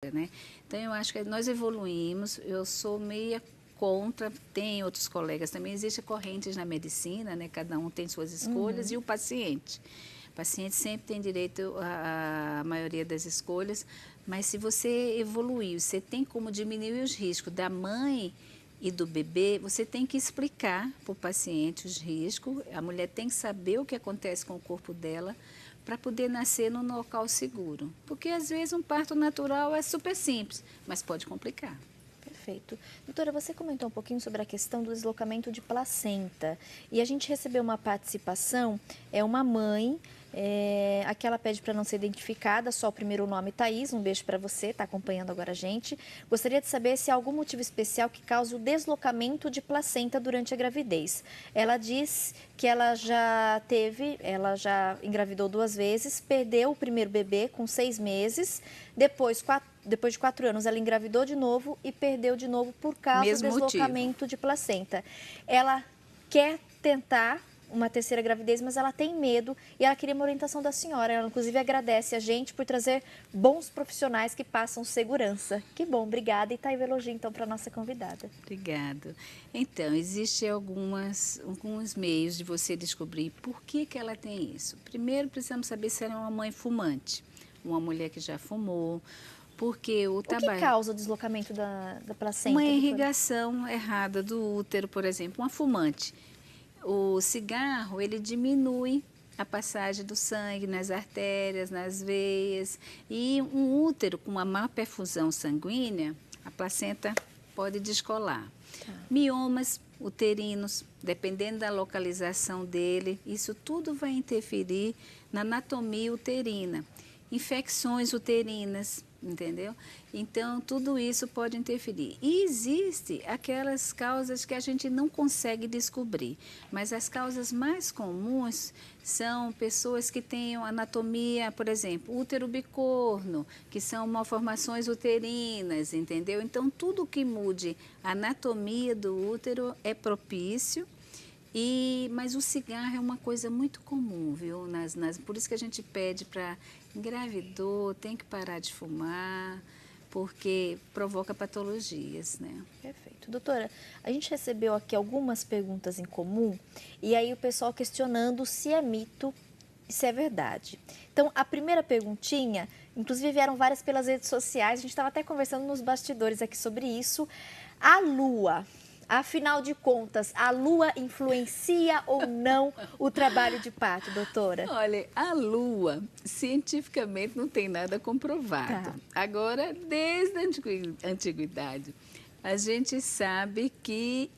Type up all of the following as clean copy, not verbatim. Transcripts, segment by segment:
época, né? Então, eu acho que nós evoluímos, eu sou meia contra, tem outros colegas também, existem correntes na medicina, né? Cada um tem suas escolhas, e o paciente. O paciente sempre tem direito à maioria das escolhas, mas se você evoluiu, você tem como diminuir os riscos da mãe e do bebê, você tem que explicar para o paciente os riscos, a mulher tem que saber o que acontece com o corpo dela para poder nascer num local seguro. Porque às vezes um parto natural é super simples, mas pode complicar. Perfeito. Doutora, você comentou um pouquinho sobre a questão do deslocamento de placenta. E a gente recebeu uma participação, é uma mãe, aqui ela pede para não ser identificada, só o primeiro nome, Thaís, um beijo para você, está acompanhando agora a gente. Gostaria de saber se há algum motivo especial que cause o deslocamento de placenta durante a gravidez. Ela diz que ela já engravidou 2 vezes, perdeu o primeiro bebê com 6 meses, depois de 4 anos, ela engravidou de novo e perdeu de novo por causa do deslocamento de placenta. Ela quer tentar uma terceira gravidez, mas ela tem medo e ela queria uma orientação da senhora. Ela, inclusive, agradece a gente por trazer bons profissionais que passam segurança. Que bom, obrigada. E tá aí o elogio, então, para a nossa convidada. Obrigada. Então, existem alguns meios de você descobrir por que ela tem isso. Primeiro, precisamos saber se ela é uma mãe fumante, uma mulher que já fumou, porque o tabaco... O que causa o deslocamento da placenta? Uma irrigação errada do útero, por exemplo, uma fumante. O cigarro, ele diminui a passagem do sangue nas artérias, nas veias. E um útero com uma má perfusão sanguínea, a placenta pode descolar. Tá. Miomas uterinos, dependendo da localização dele, isso tudo vai interferir na anatomia uterina. Infecções uterinas, entendeu? Então, tudo isso pode interferir. E existe aquelas causas que a gente não consegue descobrir, mas as causas mais comuns são pessoas que têm anatomia, por exemplo, útero bicorno, que são malformações uterinas, entendeu? Então, tudo que mude a anatomia do útero é propício. Mas o cigarro é uma coisa muito comum, viu? Por isso que a gente pede para engravidou, tem que parar de fumar, porque provoca patologias, né? Perfeito. Doutora, a gente recebeu aqui algumas perguntas em comum e aí o pessoal questionando se é mito e se é verdade. Então, a primeira perguntinha, inclusive vieram várias pelas redes sociais, a gente estava até conversando nos bastidores aqui sobre isso. A Lua... Afinal de contas, a Lua influencia ou não o trabalho de parto, doutora? Olha, a Lua, cientificamente, não tem nada comprovado. Tá. Agora, desde a antiguidade, a gente sabe que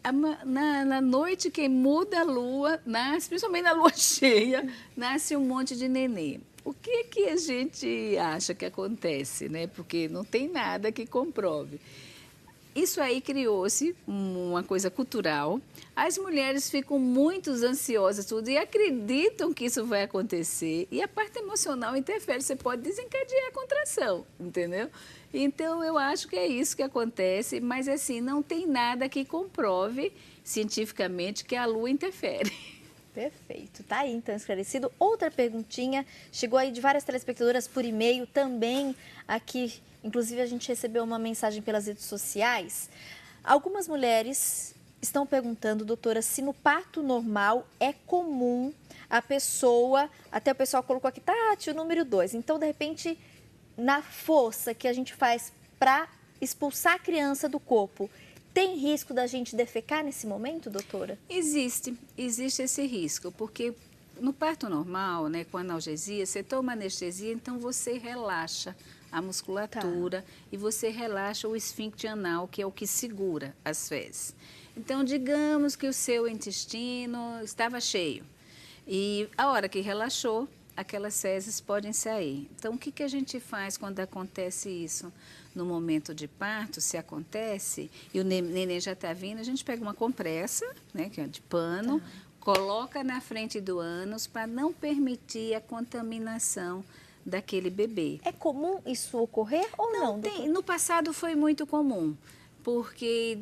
na noite que muda a Lua, nasce, principalmente na Lua cheia, nasce um monte de nenê. O que a gente acha que acontece, né? Porque não tem nada que comprove. Isso aí criou-se uma coisa cultural. As mulheres ficam muito ansiosas tudo e acreditam que isso vai acontecer. E a parte emocional interfere. Você pode desencadear a contração, entendeu? Então, eu acho que é isso que acontece. Mas, assim, não tem nada que comprove cientificamente que a Lua interfere. Perfeito. Tá aí, então, esclarecido. Outra perguntinha, chegou aí de várias telespectadoras por e-mail também aqui. Inclusive, a gente recebeu uma mensagem pelas redes sociais. Algumas mulheres estão perguntando, doutora, se no parto normal é comum a pessoa... Até o pessoal colocou aqui, Tati, o número 2. Então, de repente, na força que a gente faz para expulsar a criança do corpo, tem risco da gente defecar nesse momento, doutora? Existe esse risco, porque no parto normal, né, com analgesia, você toma anestesia, então você relaxa a musculatura e você relaxa o esfíncter anal, que é o que segura as fezes. Então, digamos que o seu intestino estava cheio e a hora que relaxou, aquelas fezes podem sair. Então, o que a gente faz quando acontece isso? No momento de parto, se acontece, e o neném já está vindo, a gente pega uma compressa, né, que é de pano, coloca na frente do ânus para não permitir a contaminação daquele bebê. É comum isso ocorrer ou não? No passado foi muito comum. Porque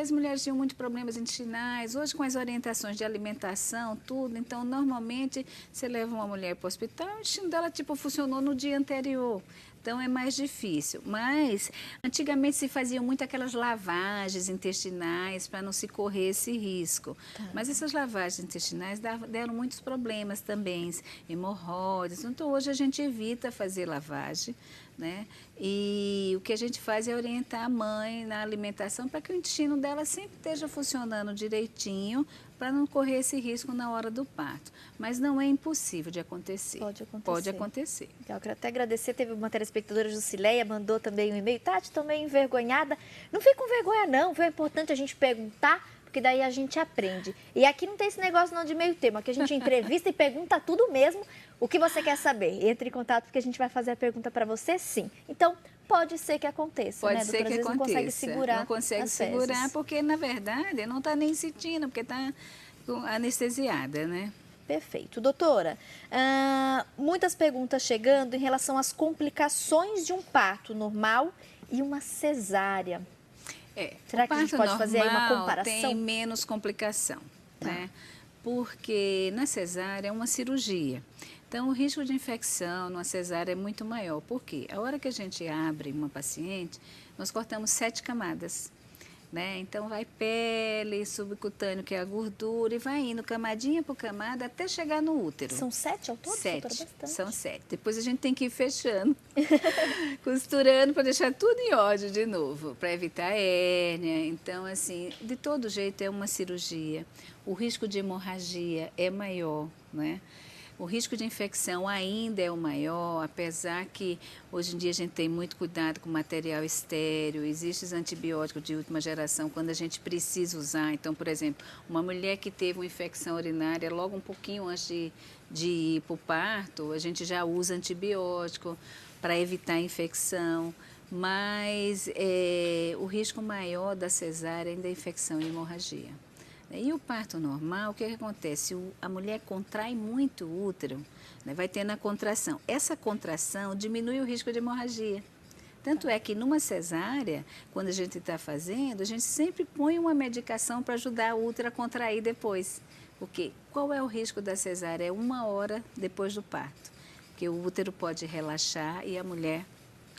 as mulheres tinham muitos problemas intestinais, hoje com as orientações de alimentação, tudo, então normalmente você leva uma mulher para o hospital, o intestino dela tipo funcionou no dia anterior. Então é mais difícil. Mas antigamente se faziam muito aquelas lavagens intestinais para não se correr esse risco. Tá. Mas essas lavagens intestinais deram muitos problemas também, hemorroidas. Então hoje a gente evita fazer lavagem, né? E o que a gente faz é orientar a mãe na alimentação para que o intestino dela sempre esteja funcionando direitinho, para não correr esse risco na hora do parto. Mas não é impossível de acontecer. Pode acontecer. Pode acontecer. Eu quero até agradecer, teve uma telespectadora, Jusileia, mandou também um e-mail. Tati, estou meio envergonhada. Não fique com vergonha não, viu? É importante a gente perguntar, porque daí a gente aprende. E aqui não tem esse negócio não de meio termo, aqui a gente entrevista e pergunta tudo mesmo, o que você quer saber. Entre em contato porque a gente vai fazer a pergunta para você, sim. Então, pode ser que aconteça, pode né, ser doutora? que Às vezes aconteça. não consegue segurar. Não consegue segurar, porque na verdade não está nem sentindo, porque está anestesiada, né? Perfeito. Doutora, muitas perguntas chegando em relação às complicações de um parto normal e uma cesárea. Será que a gente pode fazer aí uma comparação? Tem menos complicação, né? Porque na cesárea é uma cirurgia. Então, o risco de infecção numa cesárea é muito maior. Por quê? A hora que a gente abre uma paciente, nós cortamos 7 camadas. Né? Então, vai pele, subcutâneo, que é a gordura, e vai indo camadinha por camada até chegar no útero. São 7 ao todo? 7, são 7. Depois a gente tem que ir fechando, costurando para deixar tudo em ordem de novo, para evitar hérnia. Então, assim, de todo jeito é uma cirurgia. O risco de hemorragia é maior, né? O risco de infecção ainda é o maior, apesar que hoje em dia a gente tem muito cuidado com material estéril, existem os antibióticos de última geração quando a gente precisa usar. Então, por exemplo, uma mulher que teve uma infecção urinária logo um pouquinho antes de ir para o parto, a gente já usa antibiótico para evitar a infecção. Mas o risco maior da cesárea ainda é a infecção e hemorragia. E o parto normal, o que acontece? A mulher contrai muito o útero, né? Vai tendo a contração. Essa contração diminui o risco de hemorragia. Tanto é que numa cesárea, quando a gente está fazendo, a gente sempre põe uma medicação para ajudar o útero a contrair depois. Porque qual é o risco da cesárea? É 1 hora depois do parto. Porque o útero pode relaxar e a mulher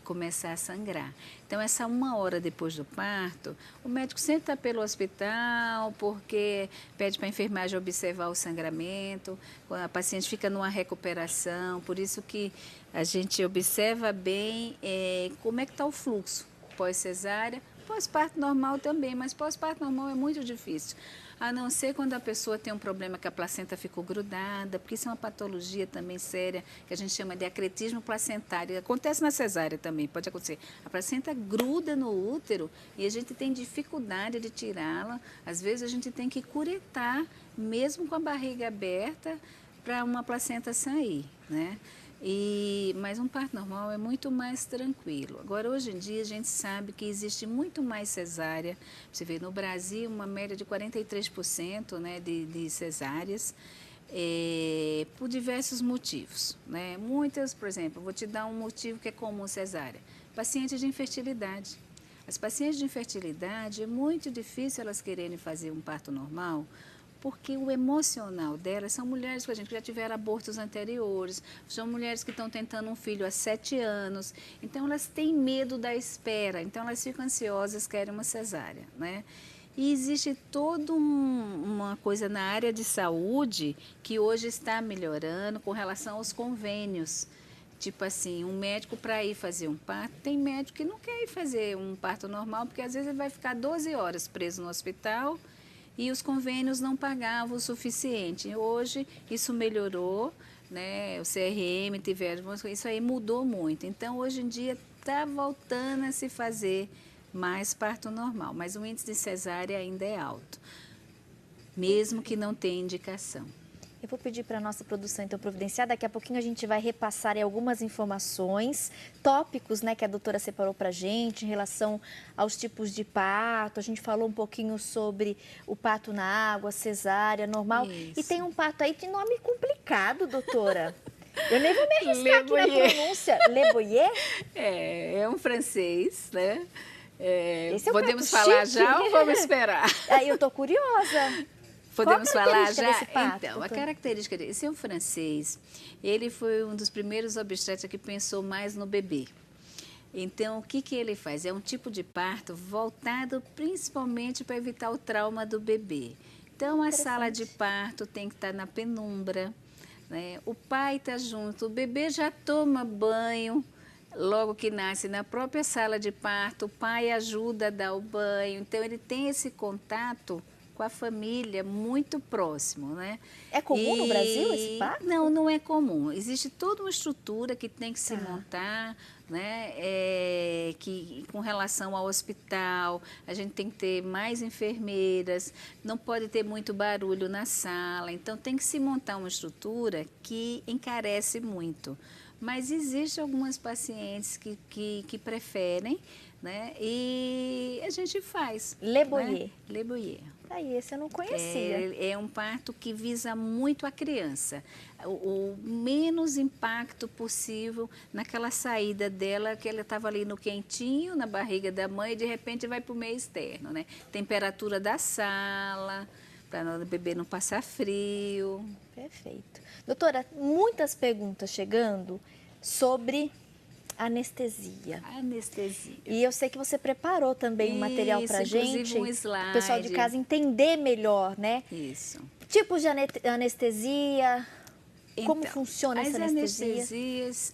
começar a sangrar. Então, essa 1 hora depois do parto, o médico sempre está pelo hospital, porque pede para a enfermagem observar o sangramento, a paciente fica numa recuperação, por isso que a gente observa bem como é que está o fluxo pós-cesárea, pós-parto normal também, mas pós-parto normal é muito difícil. A não ser quando a pessoa tem um problema que a placenta ficou grudada, porque isso é uma patologia também séria, que a gente chama de acretismo placentário. Acontece na cesárea também, pode acontecer. A placenta gruda no útero e a gente tem dificuldade de tirá-la. Às vezes a gente tem que curetar, mesmo com a barriga aberta, para uma placenta sair, né? Mas um parto normal é muito mais tranquilo. Agora, hoje em dia, a gente sabe que existe muito mais cesárea. Você vê no Brasil uma média de 43%, né, de cesáreas, por diversos motivos, né? Muitas, por exemplo, vou te dar um motivo que é comum cesárea. Pacientes de infertilidade. As pacientes de infertilidade, é muito difícil elas quererem fazer um parto normal, porque o emocional delas são mulheres que já tiveram abortos anteriores, são mulheres que estão tentando um filho há 7 anos, então elas têm medo da espera, então elas ficam ansiosas, querem uma cesárea, né? E existe toda uma coisa na área de saúde que hoje está melhorando com relação aos convênios. Tipo assim, um médico para ir fazer um parto, tem médico que não quer ir fazer um parto normal, porque às vezes ele vai ficar 12 horas preso no hospital, e os convênios não pagavam o suficiente. Hoje isso melhorou, né? O CRM tiveram, isso aí mudou muito. Então, hoje em dia está voltando a se fazer mais parto normal, mas o índice de cesárea ainda é alto, mesmo que não tenha indicação. Eu vou pedir para a nossa produção, então, providenciar. Daqui a pouquinho a gente vai repassar aí algumas informações, tópicos, né, que a doutora separou para a gente em relação aos tipos de parto. A gente falou um pouquinho sobre o parto na água, cesárea, normal. Isso. E tem um parto aí de nome complicado, doutora. Eu nem vou me arriscar aqui na pronúncia. Le Boyer? É um francês, né? Esse é o Podemos parto falar chique. já ou vamos esperar? Aí eu tô curiosa. Podemos Qual a falar característica já? desse parto, Então, a doutora? característica dele, esse é um francês, ele foi um dos primeiros obstetras que pensou mais no bebê. Então, o que ele faz? É um tipo de parto voltado principalmente para evitar o trauma do bebê. Então, a sala de parto tem que estar na penumbra, né? O pai está junto, o bebê já toma banho logo que nasce na própria sala de parto, o pai ajuda a dar o banho, então ele tem esse contato com a família muito próximo, né? É comum no Brasil esse parto? Não, não é comum. Existe toda uma estrutura que tem que se Tá. montar, né? Que com relação ao hospital, a gente tem que ter mais enfermeiras, não pode ter muito barulho na sala, então tem que se montar uma estrutura que encarece muito. Mas existem algumas pacientes que preferem, né? E a gente faz. Le né? Boyer. Le Boyer. Aí, esse eu não conhecia. É um parto que visa muito a criança. O menos impacto possível naquela saída dela, que ela estava ali no quentinho, na barriga da mãe, e de repente vai para o meio externo, né? Temperatura da sala, para o bebê não passar frio. Perfeito. Doutora, muitas perguntas chegando sobre anestesia. Anestesia. E eu sei que você preparou também um material para inclusive gente, um slide. o pessoal de casa entender melhor, né? Isso. Tipos de anestesia, como Então, funciona essa as anestesia? anestesias,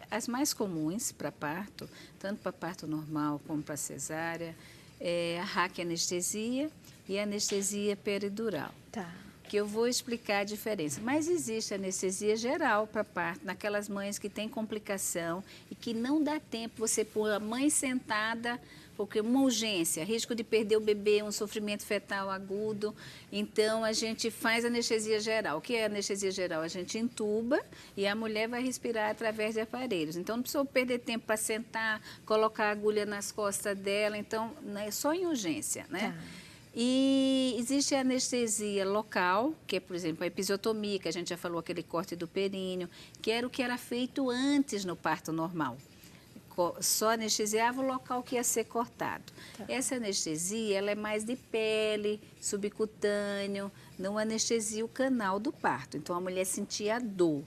as mais comuns para parto, tanto para parto normal como para cesárea, é a raquianestesia e a anestesia peridural. Tá. Que eu vou explicar a diferença. Mas existe anestesia geral para parto, naquelas mães que têm complicação e que não dá tempo você pôr a mãe sentada, porque uma urgência, risco de perder o bebê, um sofrimento fetal agudo. Então, a gente faz anestesia geral. O que é anestesia geral? A gente entuba e a mulher vai respirar através de aparelhos. Então, não precisa perder tempo para sentar, colocar a agulha nas costas dela. Então, é só em urgência, né? Tá. E existe a anestesia local, que é, por exemplo, a episiotomia, que a gente já falou, aquele corte do períneo, que era o que era feito antes no parto normal. Só anestesiava o local que ia ser cortado. Tá. Essa anestesia, ela é mais de pele, subcutâneo, não anestesia o canal do parto. Então, a mulher sentia a dor.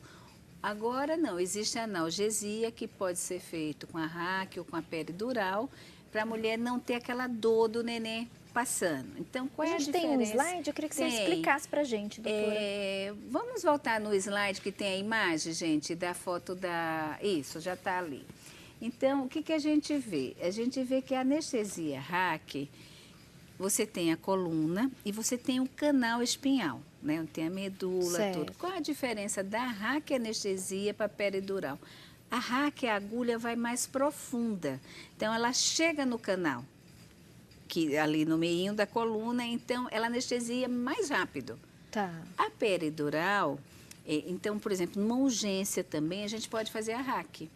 Agora, não, existe a analgesia, que pode ser feito com a raque ou com a peridural, para a mulher não ter aquela dor do neném passando. Então, qual é a diferença? tem um slide? Eu queria que você explicasse pra gente, doutora. Vamos voltar no slide que tem a imagem, gente, da foto da... Isso, já está ali. Então, o que a gente vê? A gente vê que a anestesia raque, você tem a coluna e você tem o canal espinhal, né? Tem a medula, Certo. tudo. Qual a diferença da raquianestesia para a peridural? A raque, a agulha vai mais profunda. Então, ela chega no canal, que ali no meio da coluna, então ela anestesia mais rápido. Tá. A peridural, então, por exemplo, numa urgência também, a gente pode fazer a raque.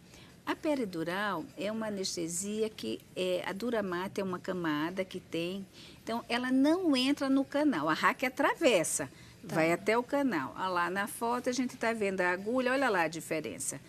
A peridural é uma anestesia que a Duramate é uma camada que tem, então ela não entra no canal, a raque atravessa, vai até o canal. Olha lá na foto a gente está vendo a agulha, olha lá a diferença.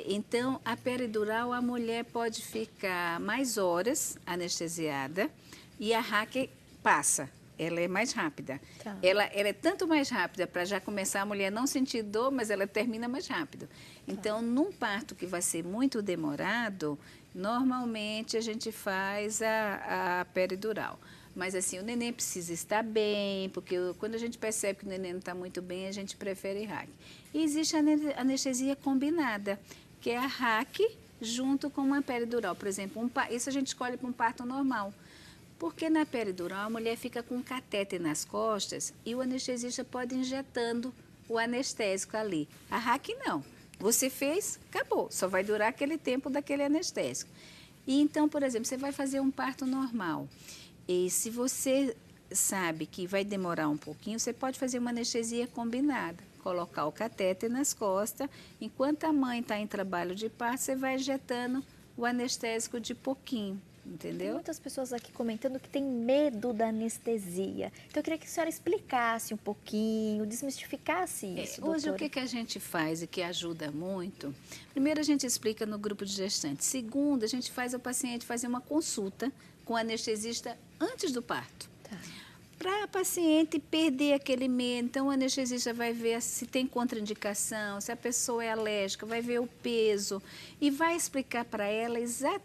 Então, a peridural, a mulher pode ficar mais horas anestesiada e a raque passa, ela é mais rápida. Tá. Ela é tanto mais rápida para já começar a mulher não sentir dor, mas ela termina mais rápido. Então, num parto que vai ser muito demorado, normalmente a gente faz a peridural. Mas assim, o neném precisa estar bem, porque quando a gente percebe que o neném não está muito bem, a gente prefere raque. E existe a anestesia combinada, que é a raque junto com uma peridural. Por exemplo, isso a gente escolhe para um parto normal. Porque na peridural a mulher fica com um catéter nas costas e o anestesista pode ir injetando o anestésico ali. A raque não. Você fez, acabou. Só vai durar aquele tempo daquele anestésico. E então, por exemplo, você vai fazer um parto normal. E se você sabe que vai demorar um pouquinho, você pode fazer uma anestesia combinada. Colocar o catéter nas costas. Enquanto a mãe está em trabalho de parto, você vai injetando o anestésico de pouquinho. Tem entendeu? muitas pessoas aqui comentando que tem medo da anestesia. Então, eu queria que a senhora explicasse um pouquinho, desmistificasse isso, Hoje, o doutora. que a gente faz e que ajuda muito? Primeiro, a gente explica no grupo de gestantes. Segundo, a gente faz o paciente fazer uma consulta com o anestesista antes do parto. Tá. Para a paciente perder aquele medo, então o anestesista vai ver se tem contraindicação, se a pessoa é alérgica, vai ver o peso e vai explicar para ela exatamente